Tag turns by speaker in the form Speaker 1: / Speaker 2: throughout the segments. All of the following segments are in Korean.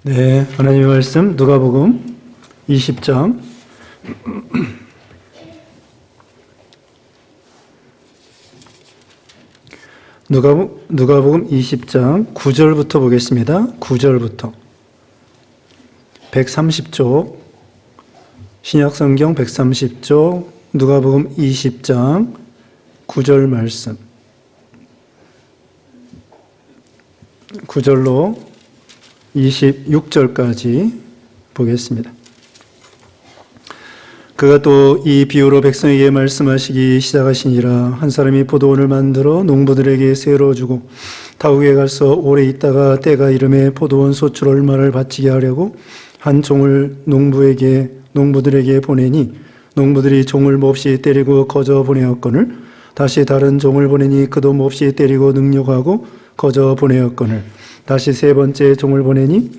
Speaker 1: 네, 하나님의 말씀 누가복음 20장 누가복음 20장 9절부터 보겠습니다. 9절부터 130쪽 신약성경 130쪽 누가복음 20장 9절 말씀 9절로 26절까지 보겠습니다. 그가 또 이 비유로 백성에게 말씀하시기 시작하시니라. 한 사람이 포도원을 만들어 농부들에게 세로 주고 타국에 가서 오래 있다가 때가 이름에 포도원 소출 얼마를 바치게 하려고 한 종을 농부들에게 보내니 농부들이 종을 몹시 때리고 거저 보내었거늘 다시 다른 종을 보내니 그도 몹시 때리고 능욕하고 거저 보내었거늘 다시 세 번째 종을 보내니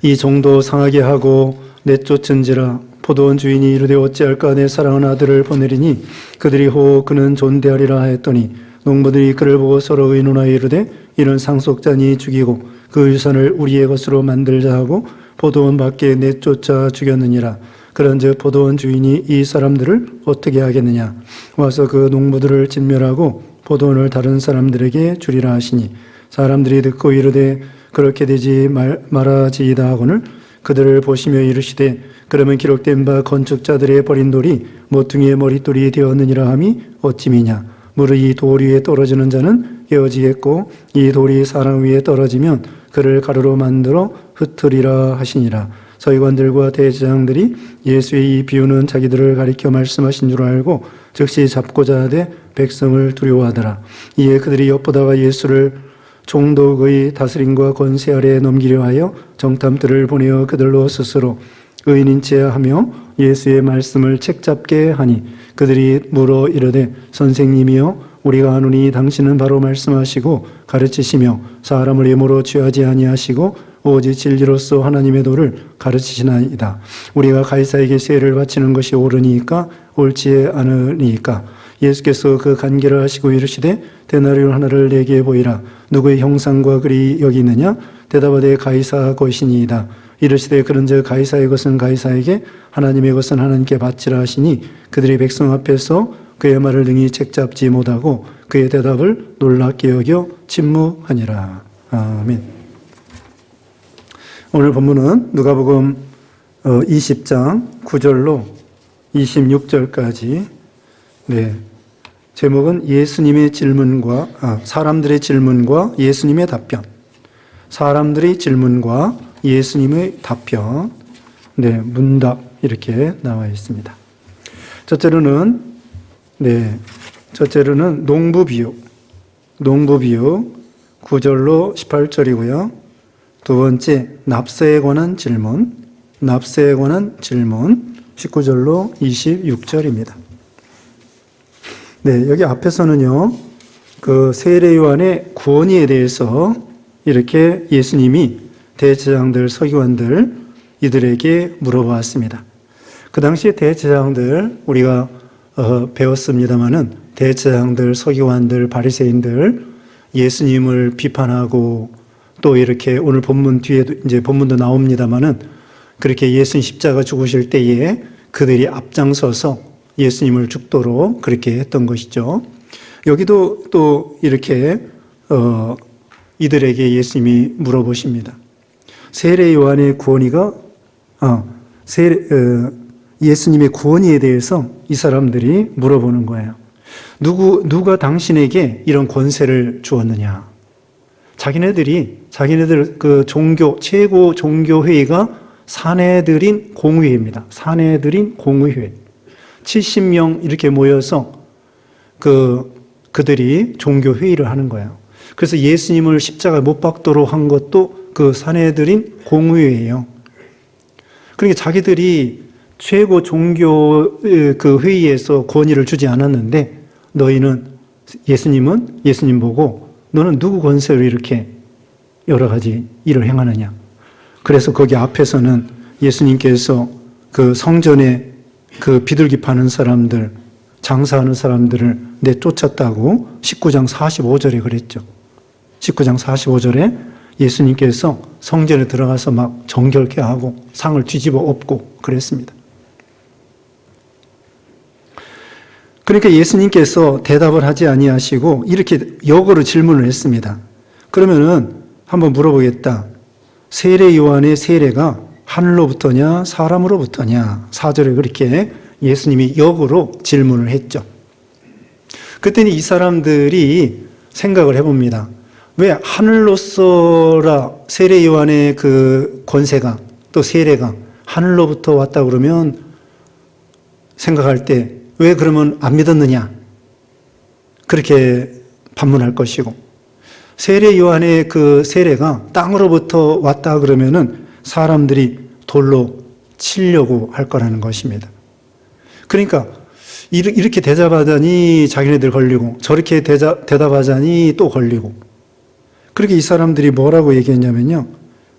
Speaker 1: 이 종도 상하게 하고 내쫓은지라. 포도원 주인이 이르되 어찌할까 내 사랑하는 아들을 보내리니 그들이 호호 그는 존대하리라 하였더니 농부들이 그를 보고 서로 의논하여 이르되 이는 상속자니 죽이고 그 유산을 우리의 것으로 만들자 하고 포도원 밖에 내쫓아 죽였느니라. 그런즉 포도원 주인이 이 사람들을 어떻게 하겠느냐. 와서 그 농부들을 진멸하고 포도원을 다른 사람들에게 주리라 하시니 사람들이 듣고 이르되 그렇게 되지 말아지이다 하거늘 그들을 보시며 이르시되 그러면 기록된 바 건축자들의 버린 돌이 모퉁이의 머릿돌이 되었느니라 함이 어찌미냐. 무릇 이 돌 위에 떨어지는 자는 깨어지겠고 이 돌이 사람 위에 떨어지면 그를 가루로 만들어 흩으리라 하시니라. 서기관들과 대제사장들이 예수의 이 비유는 자기들을 가리켜 말씀하신 줄 알고 즉시 잡고자 하되 백성을 두려워하더라. 이에 그들이 엿보다가 예수를 총독의 다스림과 권세 아래에 넘기려 하여 정탐들을 보내어 그들로 스스로 의인인 채 하며 예수의 말씀을 책잡게 하니 그들이 물어 이르되 선생님이여 우리가 아노니 당신은 바로 말씀하시고 가르치시며 사람을 예모로 취하지 아니하시고 오직 진리로서 하나님의 도를 가르치시나이다. 우리가 가이사에게 세를 바치는 것이 옳으니까 옳지 않으니까. 예수께서 그 간계를 하시고 이르시되 데나리온 하나를 내게 보이라. 누구의 형상과 글이 여기 있느냐. 대답하되 가이사 것이니이다. 이르시되 그런즉 가이사의 것은 가이사에게 하나님의 것은 하나님께 바치라 하시니 그들이 백성 앞에서 그의 말을 능히 책잡지 못하고 그의 대답을 놀랍게 여겨 침묵하니라. 아멘. 오늘 본문은 누가복음 20장 9절로 26절까지 제목은 예수님의 질문과 사람들의 질문과 예수님의 답변. 사람들의 질문과 예수님의 답변. 문답 이렇게 나와 있습니다. 첫째로는 농부 비유 9절로 18절이고요. 두 번째 납세에 관한 질문 19절로 26절입니다. 여기 앞에서는요, 그 세례 요한의 구원에 대해서 이렇게 예수님이 대제사장들, 서기관들 이들에게 물어보았습니다. 그 당시에 대제사장들 우리가 배웠습니다마는 대제사장들, 서기관들, 바리새인들 예수님을 비판하고 또 이렇게 오늘 본문 뒤에도 이제 본문도 나옵니다마는 그렇게 예수님 십자가 죽으실 때에 그들이 앞장서서 예수님을 죽도록 그렇게 했던 것이죠. 여기도 또 이렇게 이들에게 예수님이 물어보십니다. 세례 요한의 구원이가 예수님의 구원에 대해서 이 사람들이 물어보는 거예요. 누가 당신에게 이런 권세를 주었느냐? 자기네들 그 최고 종교 회의가 사내들인 공의회입니다. 사내들인 공의회. 70명 이렇게 모여서 그들이 종교 회의를 하는 거예요. 그래서 예수님을 십자가에 못 박도록 한 것도 그 사내들인 공의회예요. 그러니까 자기들이 최고 종교 그 회의에서 권위를 주지 않았는데 예수님 보고 너는 누구 권세로 이렇게 여러 가지 일을 행하느냐. 그래서 거기 앞에서는 예수님께서 그 성전에 그 비둘기 파는 사람들, 장사하는 사람들을 내쫓았다고 19장 45절에 그랬죠. 19장 45절에 예수님께서 성전에 들어가서 막 정결케 하고 상을 뒤집어 엎고 그랬습니다. 그러니까 예수님께서 대답을 하지 아니하시고 이렇게 역으로 질문을 했습니다. 그러면은 한번 물어보겠다. 세례 요한의 세례가 하늘로부터냐 사람으로부터냐? 4절에 그렇게 예수님이 역으로 질문을 했죠. 그랬더니 이 사람들이 생각을 해봅니다. 왜 하늘로서라 세례 요한의 그 권세가 또 세례가 하늘로부터 왔다 그러면 생각할 때 왜 그러면 안 믿었느냐? 그렇게 반문할 것이고 세례 요한의 그 세례가 땅으로부터 왔다 그러면은 사람들이 돌로 치려고 할 거라는 것입니다. 그러니까 이렇게 대답하자니 자기네들 걸리고 저렇게 대답하자니 또 걸리고 그렇게 이 사람들이 뭐라고 얘기했냐면요.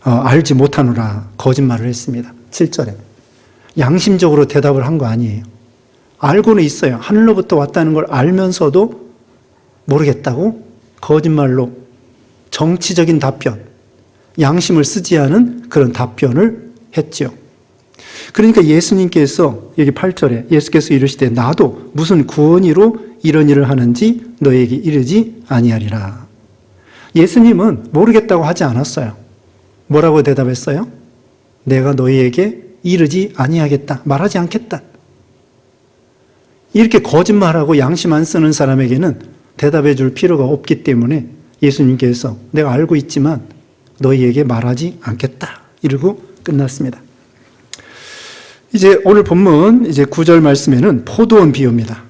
Speaker 1: 알지 못하노라 거짓말을 했습니다. 7절에. 양심적으로 대답을 한 거 아니에요. 알고는 있어요. 하늘로부터 왔다는 걸 알면서도 모르겠다고 거짓말로 정치적인 답변, 양심을 쓰지 않은 그런 답변을 했죠. 그러니까 예수님께서 여기 8절에 예수께서 이르시되 나도 무슨 구원이로 이런 일을 하는지 너에게 이르지 아니하리라. 예수님은 모르겠다고 하지 않았어요. 뭐라고 대답했어요? 내가 너희에게 이르지 아니하겠다. 말하지 않겠다. 이렇게 거짓말하고 양심 안 쓰는 사람에게는 대답해 줄 필요가 없기 때문에 예수님께서 내가 알고 있지만 너희에게 말하지 않겠다. 이러고 끝났습니다. 이제 오늘 본문 이제 9절 말씀에는 포도원 비유입니다.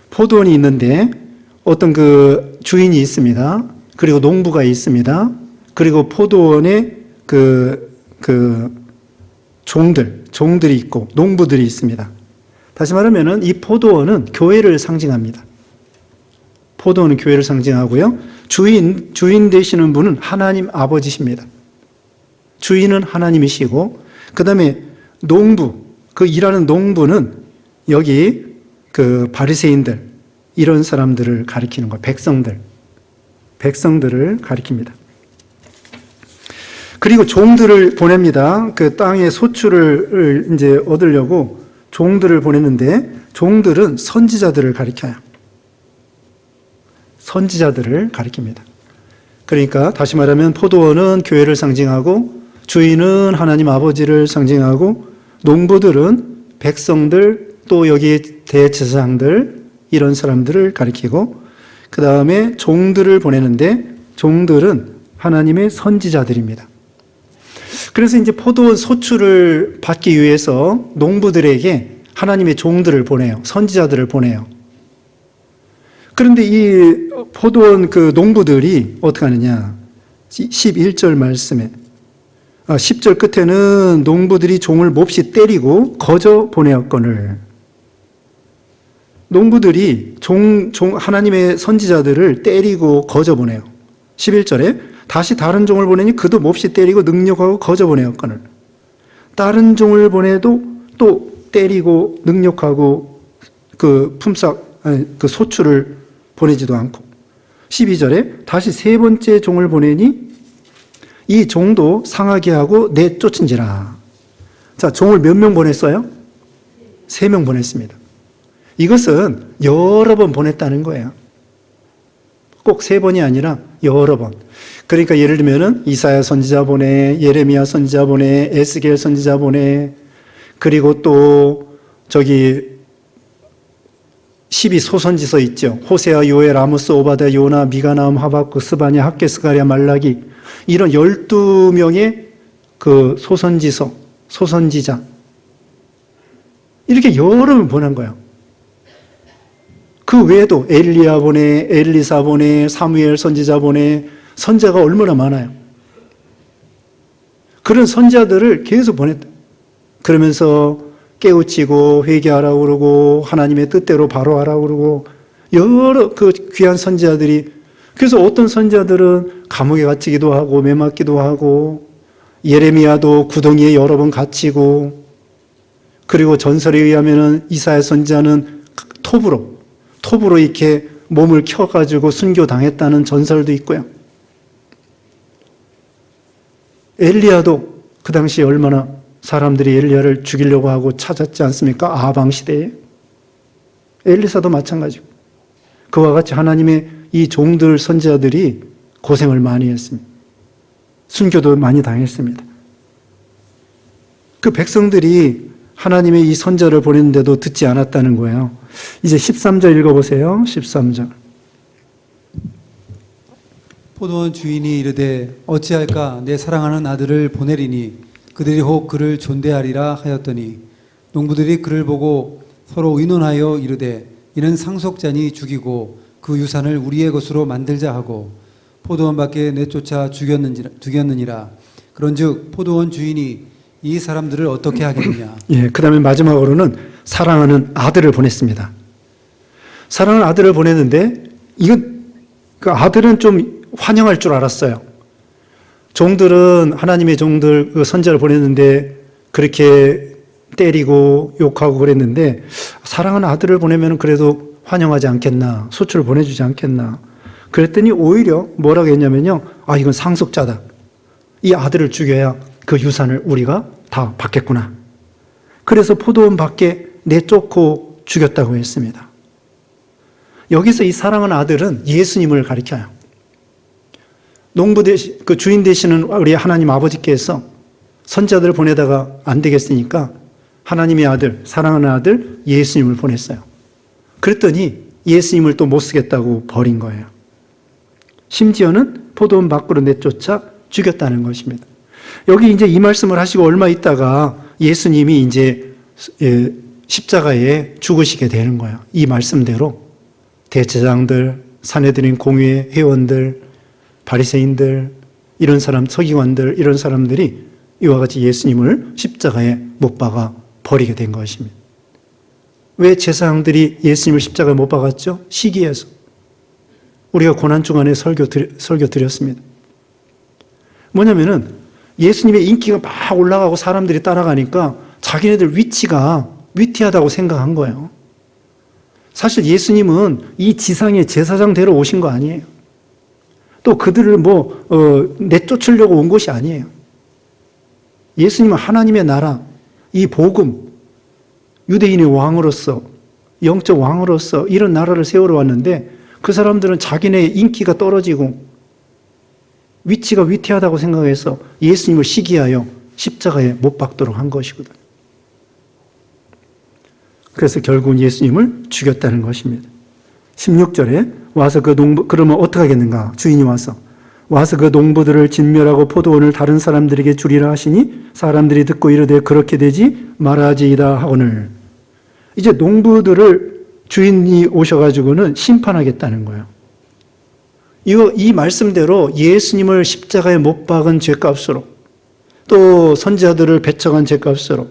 Speaker 1: 포도원이 있는데 어떤 그 주인이 있습니다. 그리고 농부가 있습니다. 그리고 포도원에 그 종들이 있고 농부들이 있습니다. 다시 말하면은 이 포도원은 교회를 상징합니다. 포도원은 교회를 상징하고요. 주인 되시는 분은 하나님 아버지십니다. 주인은 하나님이시고, 그 다음에 농부, 그 일하는 농부는 여기 그 바리새인들, 이런 사람들을 가리키는 거예요. 백성들을 가리킵니다. 그리고 종들을 보냅니다. 그 땅의 소출을 이제 얻으려고 종들을 보냈는데, 종들은 선지자들을 가리켜요. 선지자들을 가리킵니다. 그러니까 다시 말하면 포도원은 교회를 상징하고, 주인은 하나님 아버지를 상징하고, 농부들은 백성들, 또 여기 대제사장들, 이런 사람들을 가리키고, 그 다음에 종들을 보내는데, 종들은 하나님의 선지자들입니다. 그래서 이제 포도원 소출을 받기 위해서 농부들에게 하나님의 종들을 보내요. 선지자들을 보내요. 그런데 이 포도원 그 농부들이 어떻게 하느냐. 11절 말씀에 10절 끝에는 농부들이 종을 몹시 때리고 거저 보내었거늘. 농부들이 하나님의 선지자들을 때리고 거저 보내요. 11절에 다시 다른 종을 보내니 그도 몹시 때리고 능욕하고 거저 보내었거늘. 다른 종을 보내도 또 때리고 능욕하고 그 소출을 보내지도 않고. 12절에 다시 세 번째 종을 보내니 이 종도 상하게 하고 내쫓은지라. 자, 종을 몇 명 보냈어요? 3명 보냈습니다. 이것은 여러 번 보냈다는 거예요. 꼭 3번이 아니라 여러 번. 그러니까 예를 들면은 이사야 선지자 보내, 예레미야 선지자 보내, 에스겔 선지자 보내, 그리고 또 저기 12소선지서 있죠. 호세아, 요엘, 아모스, 오바댜, 요나, 미가, 나움, 하박국, 스바냐, 학개, 스가랴, 말라기, 이런 12명의 그 소선지자 이렇게 여러 번 보낸 거예요. 그 외에도 엘리야 보내, 엘리사 보내, 사무엘 선지자 보내, 선지자가 얼마나 많아요. 그런 선지자들을 계속 보냈다. 그러면서 깨우치고 회개하라고 그러고 하나님의 뜻대로 바로 하라고 그러고 여러 그 귀한 선지자들이. 그래서 어떤 선지자들은 감옥에 갇히기도 하고 매맞기도 하고, 예레미야도 구덩이에 여러 번 갇히고, 그리고 전설에 의하면은 이사야 선지자는 톱으로 이렇게 몸을 켜가지고 순교당했다는 전설도 있고요. 엘리야도 그 당시에 얼마나 사람들이 엘리야를 죽이려고 하고 찾았지 않습니까? 아방 시대에. 엘리사도 마찬가지고. 그와 같이 하나님의 이 종들 선지자들이 고생을 많이 했습니다. 순교도 많이 당했습니다. 그 백성들이 하나님의 이 선자를 보냈는데도 듣지 않았다는 거예요. 이제 13절 읽어보세요. 13절.
Speaker 2: 포도원 주인이 이르되 어찌할까 내 사랑하는 아들을 보내리니 그들이 혹 그를 존대하리라 하였더니 농부들이 그를 보고 서로 의논하여 이르되 이는 상속자니 죽이고 그 유산을 우리의 것으로 만들자 하고 포도원 밖에 내쫓아 죽였느니라. 그런즉 포도원 주인이 이 사람들을 어떻게 하겠느냐.
Speaker 1: 예, 그 다음에 마지막으로는 사랑하는 아들을 보냈습니다. 사랑하는 아들을 보냈는데 그 아들은 좀 환영할 줄 알았어요. 종들은 하나님의 종들 그 선자를 보냈는데 그렇게 때리고 욕하고 그랬는데 사랑하는 아들을 보내면 그래도 환영하지 않겠나, 소출을 보내주지 않겠나. 그랬더니 오히려 뭐라고 했냐면요, 이건 상속자다. 이 아들을 죽여야 그 유산을 우리가 다 받겠구나. 그래서 포도원 밖에 내쫓고 죽였다고 했습니다. 여기서 이 사랑하는 아들은 예수님을 가리켜요. 농부 대신, 그 주인 되시는 우리 하나님 아버지께서 선자들을 보내다가 안 되겠으니까 하나님의 아들, 사랑하는 아들 예수님을 보냈어요. 그랬더니 예수님을 또 못 쓰겠다고 버린 거예요. 심지어는 포도원 밖으로 내쫓아 죽였다는 것입니다. 여기 이제 이 말씀을 하시고 얼마 있다가 예수님이 이제 십자가에 죽으시게 되는 거예요. 이 말씀대로 대제사장들, 산헤드린 공회 회원들, 바리새인들, 이런 사람, 서기관들, 이런 사람들이 이와 같이 예수님을 십자가에 못 박아 버리게 된 것입니다. 왜 제사장들이 예수님을 십자가에 못 박았죠? 시기해서. 우리가 고난주간에 설교 드렸습니다. 뭐냐면은 예수님의 인기가 막 올라가고 사람들이 따라가니까 자기네들 위치가 위태하다고 생각한 거예요. 사실 예수님은 이 지상에 제사장되러 오신 거 아니에요. 또 그들을 내쫓으려고 온 것이 아니에요. 예수님은 하나님의 나라, 이 복음, 유대인의 왕으로서, 영적 왕으로서 이런 나라를 세우러 왔는데 그 사람들은 자기네의 인기가 떨어지고 위치가 위태하다고 생각해서 예수님을 시기하여 십자가에 못 박도록 한 것이거든요. 그래서 결국은 예수님을 죽였다는 것입니다. 16절에 와서 그러면 어떻게 하겠는가? 주인이 와서 그 농부들을 진멸하고 포도원을 다른 사람들에게 주리라 하시니 사람들이 듣고 이르되 그렇게 되지 말아지이다 하거늘. 이제 농부들을 주인이 오셔가지고는 심판하겠다는 거예요. 이 말씀대로 예수님을 십자가에 못 박은 죄값으로 또 선지자들을 배척한 죄값으로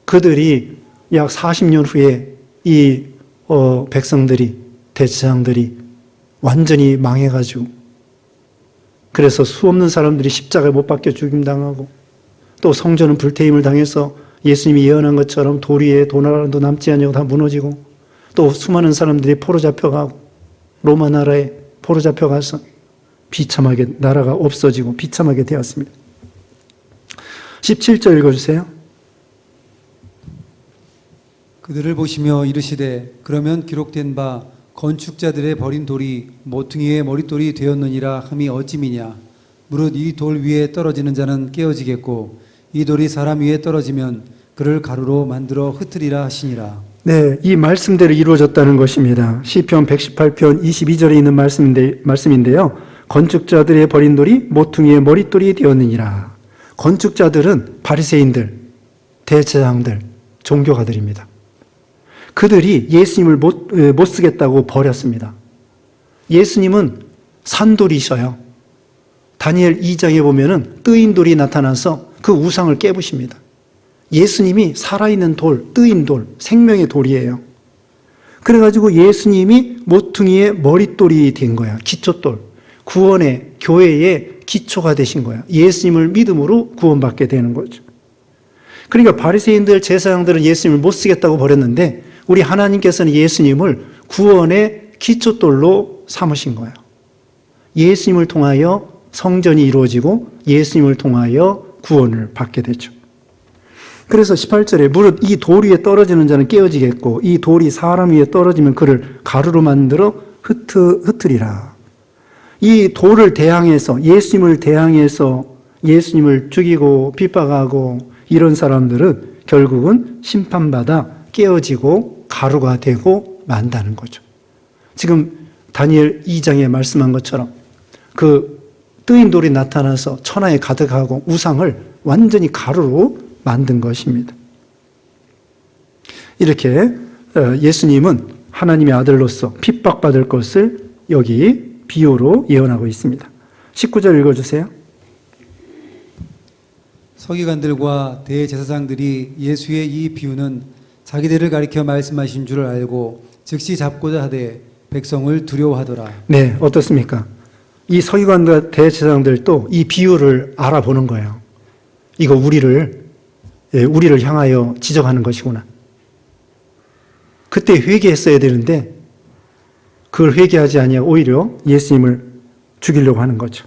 Speaker 1: 그들이 약 40년 후에 이 백성들이, 대제사장들이 완전히 망해가지고 그래서 수없는 사람들이 십자가에 못 박혀 죽임당하고 또 성전은 불태임을 당해서 예수님이 예언한 것처럼 돌 위에 도나라도 남지 아니하고 다 무너지고 또 수많은 사람들이 포로 잡혀가고 로마 나라에 포로 잡혀가서 비참하게 나라가 없어지고 비참하게 되었습니다. 17절 읽어주세요.
Speaker 2: 그들을 보시며 이르시되 그러면 기록된 바 건축자들의 버린 돌이 모퉁이의 머릿돌이 되었느니라 함이 어찌미냐. 무릇 이 돌 위에 떨어지는 자는 깨어지겠고 이 돌이 사람 위에 떨어지면 그를 가루로 만들어 흩으리라 하시니라.
Speaker 1: 네, 이 말씀대로 이루어졌다는 것입니다. 시편 118편 22절에 있는 말씀인데요. 건축자들의 버린 돌이 모퉁이의 머릿돌이 되었느니라. 건축자들은 바리새인들, 대제사장들, 종교가들입니다. 그들이 예수님을 못 쓰겠다고 버렸습니다. 예수님은 산돌이셔요. 다니엘 2장에 보면은 뜨인 돌이 나타나서 그 우상을 깨부십니다. 예수님이 살아있는 돌, 뜨인 돌, 생명의 돌이에요. 그래가지고 예수님이 모퉁이의 머릿돌이 된 거야. 기초돌. 구원의, 교회의 기초가 되신 거야. 예수님을 믿음으로 구원받게 되는 거죠. 그러니까 바리새인들, 제사장들은 예수님을 못 쓰겠다고 버렸는데 우리 하나님께서는 예수님을 구원의 기초돌로 삼으신 거예요. 예수님을 통하여 성전이 이루어지고 예수님을 통하여 구원을 받게 되죠. 그래서 18절에 무릇 이 돌 위에 떨어지는 자는 깨어지겠고 이 돌이 사람 위에 떨어지면 그를 가루로 만들어 흩으리라. 이 돌을 대항해서 예수님을 대항해서 예수님을 죽이고 핍박하고 이런 사람들은 결국은 심판받아 깨어지고 가루가 되고 만다는 거죠. 지금 다니엘 2장에 말씀한 것처럼 그 뜨인 돌이 나타나서 천하에 가득하고 우상을 완전히 가루로 만든 것입니다. 이렇게 예수님은 하나님의 아들로서 핍박받을 것을 여기 비유로 예언하고 있습니다. 19절 읽어주세요.
Speaker 2: 서기관들과 대제사장들이 예수의 이 비유는 자기들을 가리켜 말씀하신 줄을 알고 즉시 잡고자 하되 백성을 두려워하더라.
Speaker 1: 네, 어떻습니까? 이 서기관과 대제사장들도 이 비유를 알아보는 거예요. 이거 우리를 향하여 지적하는 것이구나. 그때 회개했어야 되는데 그걸 회개하지 아니하고 오히려 예수님을 죽이려고 하는 거죠.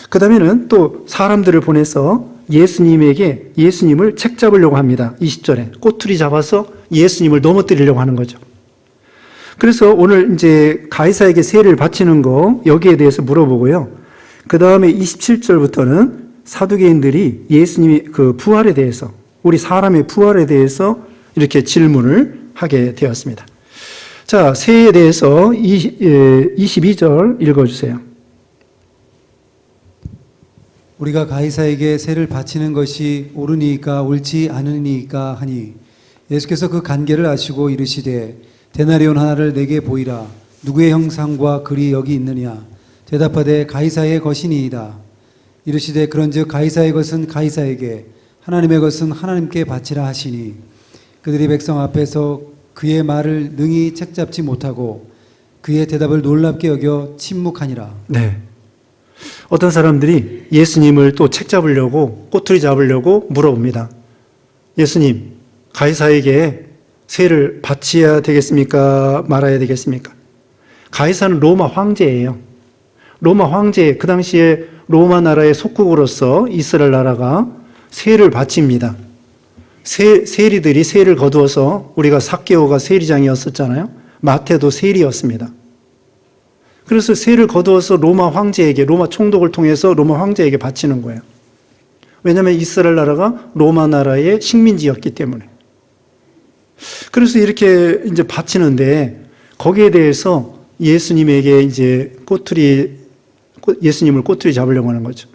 Speaker 1: 그 다음에는 또 사람들을 보내서 예수님을 책잡으려고 합니다. 20절에 꼬투리 잡아서 예수님을 넘어뜨리려고 하는 거죠. 그래서 오늘 이제 가이사에게 세를 바치는 거 여기에 대해서 물어보고요. 그 다음에 27절부터는 사두개인들이 예수님의 그 부활에 대해서 우리 사람의 부활에 대해서 이렇게 질문을 하게 되었습니다. 자, 세에 대해서 22절 읽어주세요.
Speaker 2: 우리가 가이사에게 세를 바치는 것이 옳으니까 옳지 않으니까 하니 예수께서 그 간계를 아시고 이르시되 데나리온 하나를 내게 보이라. 누구의 형상과 글이 여기 있느냐. 대답하되 가이사의 것이니이다. 이르시되 그런즉 가이사의 것은 가이사에게 하나님의 것은 하나님께 바치라 하시니 그들이 백성 앞에서 그의 말을 능히 책잡지 못하고 그의 대답을 놀랍게 여겨 침묵하니라.
Speaker 1: 네. 어떤 사람들이 예수님을 또 책잡으려고 꼬투리 잡으려고 물어봅니다. 예수님, 가이사에게 세를 바쳐야 되겠습니까? 말아야 되겠습니까? 가이사는 로마 황제예요. 로마 황제, 그 당시에 로마 나라의 속국으로서 이스라엘 나라가 세를 바칩니다. 세리들이 세를 거두어서 우리가 삭개오가 세리장이었었잖아요. 마태도 세리였습니다. 그래서 세를 거두어서 로마 황제에게, 로마 총독을 통해서 로마 황제에게 바치는 거예요. 왜냐하면 이스라엘 나라가 로마 나라의 식민지였기 때문에. 그래서 이렇게 이제 바치는데 거기에 대해서 예수님에게 이제 예수님을 꼬투리 잡으려고 하는 거죠.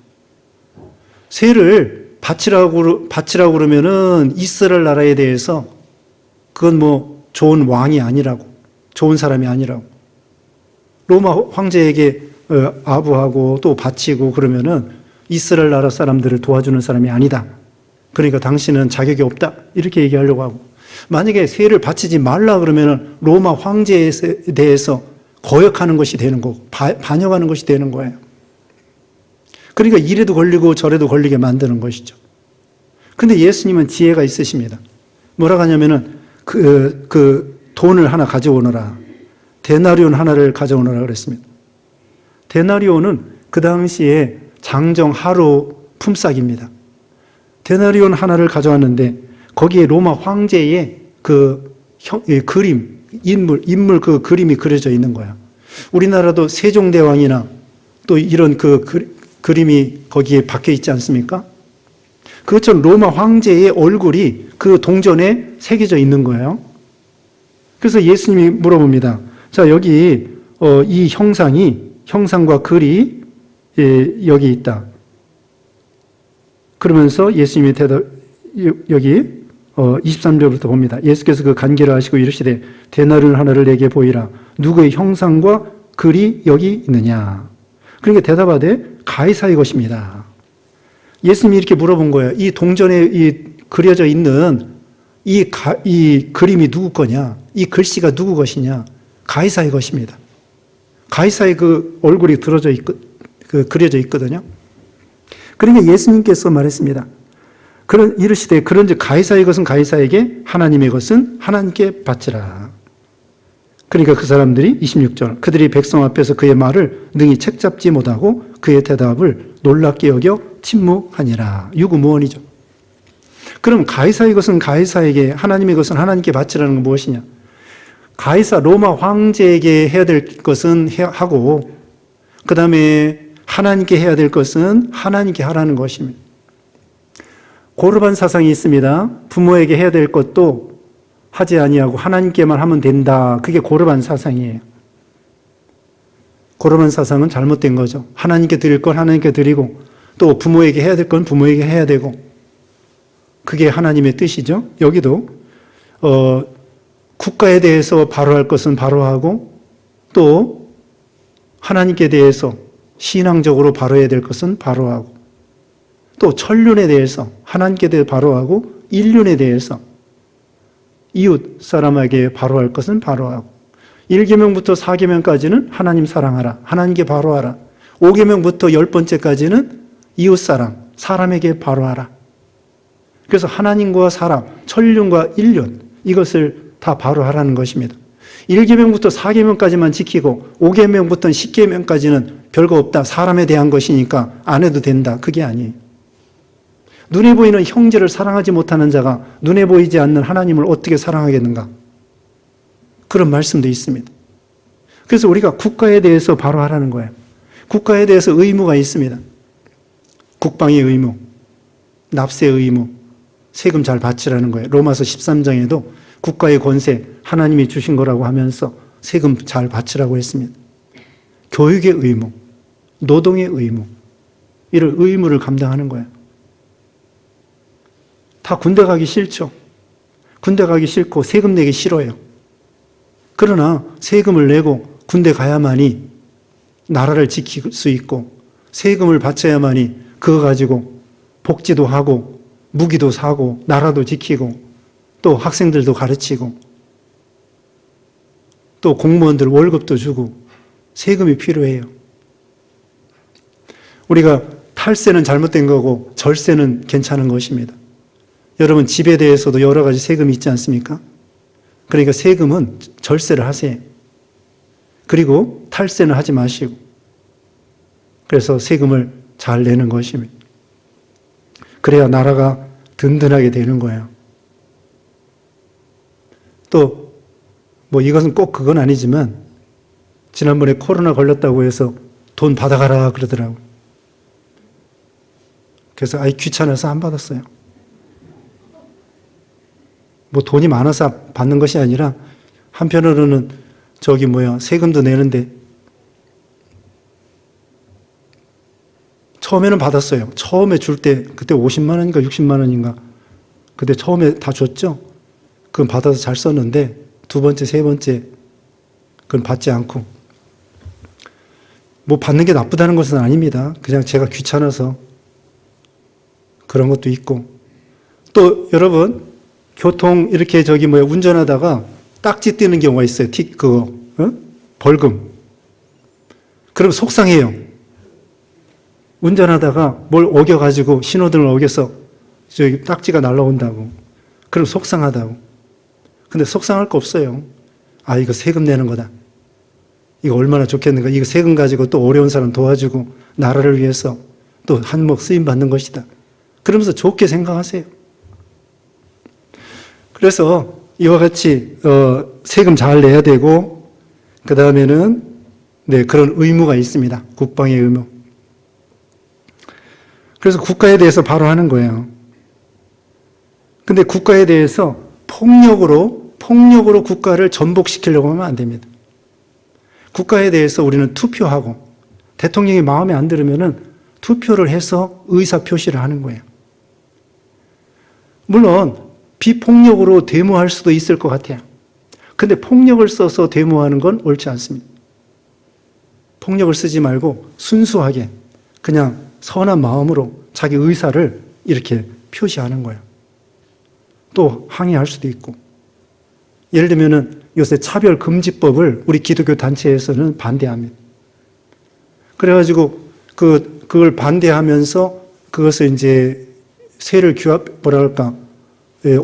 Speaker 1: 세를 바치라고 그러면은 이스라엘 나라에 대해서 그건 뭐 좋은 왕이 아니라고, 좋은 사람이 아니라고. 로마 황제에게 아부하고 또 바치고 그러면은 이스라엘 나라 사람들을 도와주는 사람이 아니다. 그러니까 당신은 자격이 없다. 이렇게 얘기하려고 하고. 만약에 세를 바치지 말라 그러면은 로마 황제에 대해서 거역하는 것이 되는 거고, 반역하는 것이 되는 거예요. 그러니까 이래도 걸리고 저래도 걸리게 만드는 것이죠. 근데 예수님은 지혜가 있으십니다. 뭐라고 하냐면은 그 돈을 하나 가져오너라. 데나리온 하나를 가져오너라 그랬습니다. 데나리온은 그 당시에 장정 하루 품삯입니다. 데나리온 하나를 가져왔는데 거기에 로마 황제의 그 그림, 인물 그 그림이 그려져 있는 거야. 우리나라도 세종대왕이나 또 이런 그림이 거기에 박혀 있지 않습니까? 그것처럼 로마 황제의 얼굴이 그 동전에 새겨져 있는 거예요. 그래서 예수님이 물어봅니다. 자, 여기 이 형상과 글이 여기 있다. 그러면서 예수님이 여기 23절부터 봅니다. 예수께서 그 간계를 하시고 이르시되 데나리온 하나를 내게 보이라. 누구의 형상과 글이 여기 있느냐. 그러니까 대답하되 가이사의 것입니다. 예수님이 이렇게 물어본 거예요. 이 동전에 그려져 있는 이 그림이 누구 거냐? 이 글씨가 누구 것이냐? 가이사의 것입니다. 가이사의 그 얼굴이 그려져 있거든요. 그러니까 예수님께서 말했습니다. 이르시되 그런즉 가이사의 것은 가이사에게 하나님의 것은 하나님께 바치라. 그러니까 그 사람들이 26절 그들이 백성 앞에서 그의 말을 능히 책잡지 못하고 그의 대답을 놀랍게 여겨 침묵하니라. 유구무원이죠. 그럼 가이사의 것은 가이사에게, 하나님의 것은 하나님께 바치라는 건 무엇이냐? 가이사 로마 황제에게 해야 될 것은 하고, 그 다음에 하나님께 해야 될 것은 하나님께 하라는 것입니다. 고르반 사상이 있습니다. 부모에게 해야 될 것도 하지 아니하고 하나님께만 하면 된다. 그게 고르반 사상이에요. 고르반 사상은 잘못된 거죠. 하나님께 드릴 건 하나님께 드리고, 또 부모에게 해야 될 건 부모에게 해야 되고, 그게 하나님의 뜻이죠. 여기도 국가에 대해서 바로 할 것은 바로 하고, 또 하나님께 대해서 신앙적으로 바로 해야 될 것은 바로 하고, 또 천륜에 대해서 하나님께 대해 바로 하고, 인륜에 대해서 이웃 사람에게 바로 할 것은 바로 하고, 1계명부터 4계명까지는 하나님 사랑하라, 하나님께 바로 하라. 5계명부터 10번째까지는 이웃 사람에게 바로 하라. 그래서 하나님과 사람, 천륜과 인륜, 이것을 다 바로 하라는 것입니다. 1계명부터 4계명까지만 지키고 5계명부터 10계명까지는 별거 없다. 사람에 대한 것이니까 안 해도 된다. 그게 아니에요. 눈에 보이는 형제를 사랑하지 못하는 자가 눈에 보이지 않는 하나님을 어떻게 사랑하겠는가? 그런 말씀도 있습니다. 그래서 우리가 국가에 대해서 바로 하라는 거예요. 국가에 대해서 의무가 있습니다. 국방의 의무, 납세의 의무, 세금 잘 바치라는 거예요. 로마서 13장에도 국가의 권세 하나님이 주신 거라고 하면서 세금 잘 바치라고 했습니다. 교육의 의무, 노동의 의무, 이런 의무를 감당하는 거예요. 다 군대 가기 싫죠. 군대 가기 싫고 세금 내기 싫어요. 그러나 세금을 내고 군대 가야만이 나라를 지킬 수 있고, 세금을 바쳐야만이 그거 가지고 복지도 하고 무기도 사고 나라도 지키고 또 학생들도 가르치고 또 공무원들 월급도 주고 세금이 필요해요. 우리가 탈세는 잘못된 거고 절세는 괜찮은 것입니다. 여러분 집에 대해서도 여러 가지 세금이 있지 않습니까? 그러니까 세금은 절세를 하세요. 그리고 탈세는 하지 마시고, 그래서 세금을 잘 내는 것입니다. 그래야 나라가 든든하게 되는 거예요. 또 뭐 이것은 꼭 그건 아니지만 지난번에 코로나 걸렸다고 해서 돈 받아가라 그러더라고요. 그래서 아이 귀찮아서 안 받았어요. 뭐 돈이 많아서 받는 것이 아니라 한편으로는 세금도 내는데 처음에는 받았어요. 처음에 줄 때 그때 50만 원인가 60만 원인가 그때 처음에 다 줬죠. 그건 받아서 잘 썼는데 두 번째, 세 번째 그건 받지 않고, 뭐 받는 게 나쁘다는 것은 아닙니다. 그냥 제가 귀찮아서 그런 것도 있고, 또 여러분 교통 이렇게 운전하다가 딱지 띄는 경우가 있어요. 벌금. 그럼 속상해요. 운전하다가 뭘 어겨가지고 신호등을 어겨서 딱지가 날라온다고. 그럼 속상하다고. 근데 속상할 거 없어요. 아, 이거 세금 내는 거다. 이거 얼마나 좋겠는가. 이거 세금 가지고 또 어려운 사람 도와주고 나라를 위해서 또 한몫 쓰임 받는 것이다. 그러면서 좋게 생각하세요. 그래서 이와 같이 세금 잘 내야 되고, 그 다음에는 그런 의무가 있습니다. 국방의 의무. 그래서 국가에 대해서 바로 하는 거예요. 근데 국가에 대해서 폭력으로 국가를 전복시키려고 하면 안 됩니다. 국가에 대해서 우리는 투표하고, 대통령이 마음에 안 들으면은 투표를 해서 의사 표시를 하는 거예요. 물론 비폭력으로 데모할 수도 있을 것 같아요. 근데 폭력을 써서 데모하는 건 옳지 않습니다. 폭력을 쓰지 말고 순수하게 그냥 선한 마음으로 자기 의사를 이렇게 표시하는 거예요. 또 항의할 수도 있고. 예를 들면은 요새 차별금지법을 우리 기독교 단체에서는 반대합니다. 그래가지고 그걸 반대하면서 그것을 이제 세를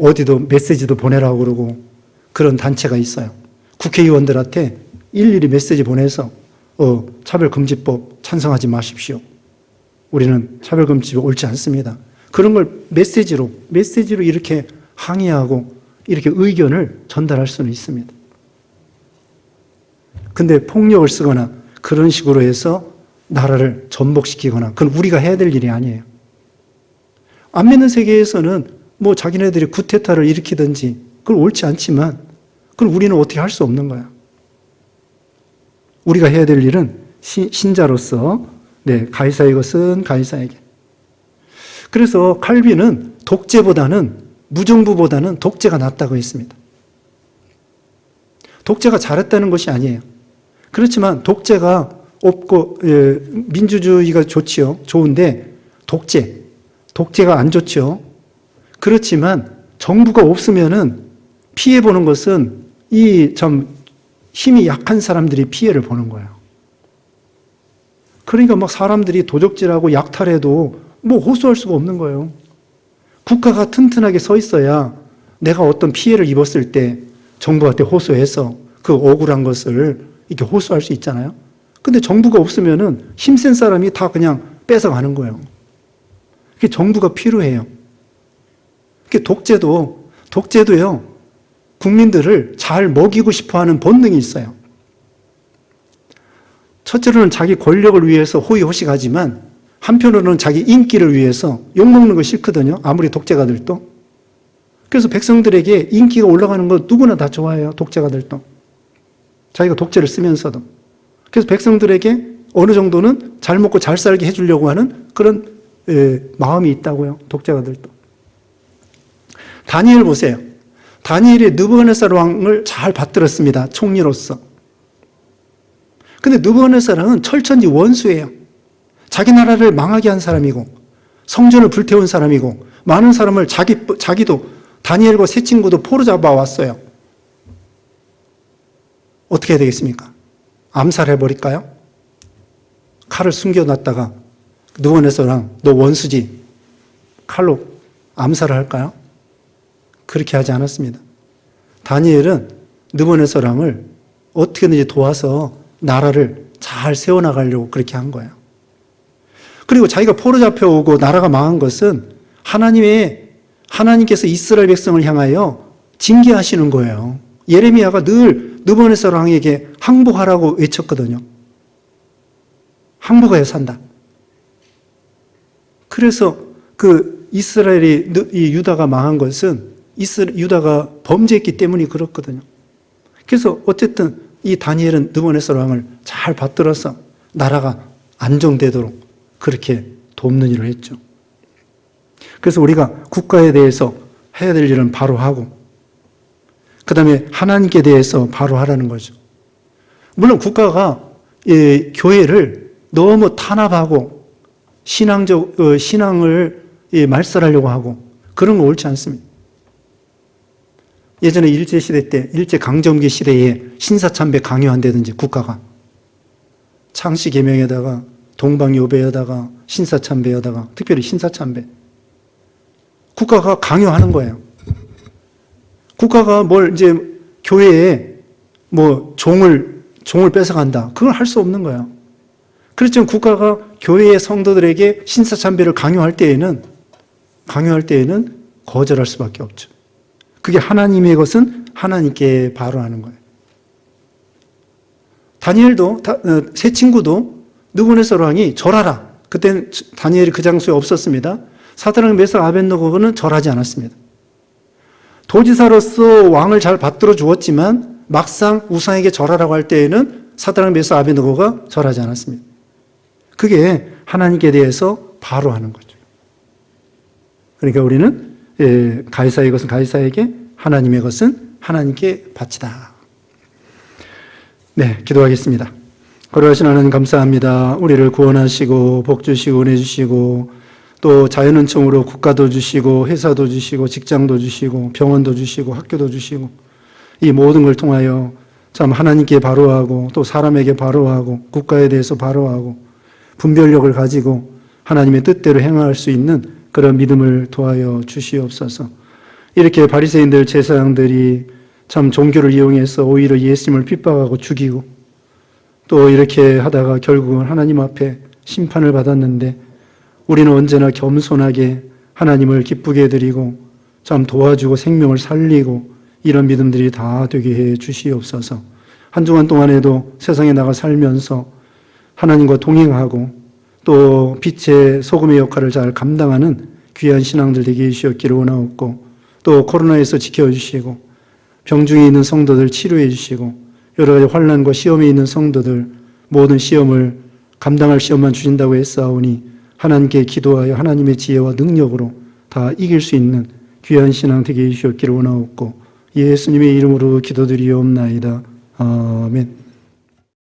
Speaker 1: 어디도 메시지도 보내라고 그러고 그런 단체가 있어요. 국회의원들한테 일일이 메시지 보내서 차별금지법 찬성하지 마십시오. 우리는 차별금지법 옳지 않습니다. 그런 걸 메시지로 이렇게 항의하고 이렇게 의견을 전달할 수는 있습니다. 근데 폭력을 쓰거나 그런 식으로 해서 나라를 전복시키거나 그건 우리가 해야 될 일이 아니에요. 안 믿는 세계에서는 뭐 자기네들이 쿠데타를 일으키든지 그건 옳지 않지만 그건 우리는 어떻게 할 수 없는 거야. 우리가 해야 될 일은 신자로서 가이사의 것은 가이사에게. 그래서 칼빈은 무정부보다는 독재가 낫다고 했습니다. 독재가 잘했다는 것이 아니에요. 그렇지만 독재가 없고 민주주의가 좋지요. 좋은데 독재가 안 좋죠. 그렇지만 정부가 없으면은 피해 보는 것은 이 참 힘이 약한 사람들이 피해를 보는 거예요. 그러니까 막 사람들이 도적질하고 약탈해도 뭐 호소할 수가 없는 거예요. 국가가 튼튼하게 서 있어야 내가 어떤 피해를 입었을 때 정부한테 호소해서 그 억울한 것을 이렇게 호소할 수 있잖아요. 근데 정부가 없으면은 힘센 사람이 다 그냥 뺏어가는 거예요. 그게 정부가 필요해요. 그게 독재도요, 국민들을 잘 먹이고 싶어 하는 본능이 있어요. 첫째로는 자기 권력을 위해서 호의호식하지만 한편으로는 자기 인기를 위해서 욕먹는 거 싫거든요. 아무리 독재가들도. 그래서 백성들에게 인기가 올라가는 거 누구나 다 좋아해요. 독재가들도. 자기가 독재를 쓰면서도. 그래서 백성들에게 어느 정도는 잘 먹고 잘 살게 해주려고 하는 그런 마음이 있다고요. 독재가들도. 다니엘 보세요. 다니엘이 느부갓네살 왕을 잘 받들었습니다. 총리로서. 근데 느부갓네살 왕은 철천지 원수예요. 자기 나라를 망하게 한 사람이고 성전을 불태운 사람이고 많은 사람을 자기도 다니엘과 세 친구도 포로 잡아왔어요. 어떻게 해야 되겠습니까? 암살해버릴까요? 칼을 숨겨놨다가 느부갓네살 왕, 너 원수지? 칼로 암살을 할까요? 그렇게 하지 않았습니다. 다니엘은 느부갓네살 왕을 어떻게든지 도와서 나라를 잘 세워나가려고 그렇게 한 거예요. 그리고 자기가 포로 잡혀오고 나라가 망한 것은 하나님께서 이스라엘 백성을 향하여 징계하시는 거예요. 예레미야가 늘 느부갓네살 왕에게 항복하라고 외쳤거든요. 항복하여 산다. 그래서 그 이 유다가 망한 것은 유다가 범죄했기 때문이 그렇거든요. 그래서 어쨌든 이 다니엘은 느부갓네살 왕을 잘 받들어서 나라가 안정되도록 그렇게 돕는 일을 했죠. 그래서 우리가 국가에 대해서 해야 될 일은 바로 하고 그 다음에 하나님께 대해서 바로 하라는 거죠. 물론 국가가 교회를 너무 탄압하고 신앙을 말살하려고 하고 그런 거 옳지 않습니다. 예전에 일제시대 때, 일제강점기 시대에 신사참배 강요한다든지 국가가 창씨개명에다가 동방요배에다가 신사참배에다가 특별히 신사참배 국가가 강요하는 거예요. 국가가 교회에 종을 뺏어간다. 그걸 할 수 없는 거예요. 그렇지만 국가가 교회의 성도들에게 신사참배를 강요할 때에는 거절할 수밖에 없죠. 그게 하나님의 것은 하나님께 바로 하는 거예요. 다니엘도 세 친구도 느부갓네살 왕이 절하라. 그때는 다니엘이 그 장소에 없었습니다. 사드락 메삭 아벳느고는 절하지 않았습니다. 도지사로서 왕을 잘 받들어 주었지만 막상 우상에게 절하라고 할 때에는 사드락 메삭 아벳느고가 절하지 않았습니다. 그게 하나님께 대해서 바로 하는 거죠. 그러니까 우리는 가이사의 것은 가이사에게, 하나님의 것은 하나님께 바치다. 네, 기도하겠습니다. 거룩하신 하나님 감사합니다. 우리를 구원하시고 복 주시고 은혜 주시고 또 자연은총으로 국가도 주시고 회사도 주시고 직장도 주시고 병원도 주시고 학교도 주시고 이 모든 걸 통하여 참 하나님께 바로하고 또 사람에게 바로하고 국가에 대해서 바로하고 분별력을 가지고 하나님의 뜻대로 행할 수 있는 그런 믿음을 도하여 주시옵소서. 이렇게 바리새인들 제사장들이 참 종교를 이용해서 오히려 예수님을 핍박하고 죽이고 또 이렇게 하다가 결국은 하나님 앞에 심판을 받았는데 우리는 언제나 겸손하게 하나님을 기쁘게 해드리고 참 도와주고 생명을 살리고 이런 믿음들이 다 되게 해 주시옵소서. 한 주간 동안에도 세상에 나가 살면서 하나님과 동행하고 또 빛의 소금의 역할을 잘 감당하는 귀한 신앙들 되게 해주시옵기를 원하옵고 또 코로나에서 지켜주시고 병중에 있는 성도들 치료해 주시고 여러 가지 환난과 시험에 있는 성도들 모든 시험을 감당할 시험만 주신다고 했사오니 하나님께 기도하여 하나님의 지혜와 능력으로 다 이길 수 있는 귀한 신앙 되게 해주시옵기를 원하옵고 예수님의 이름으로 기도드리옵나이다. 아멘.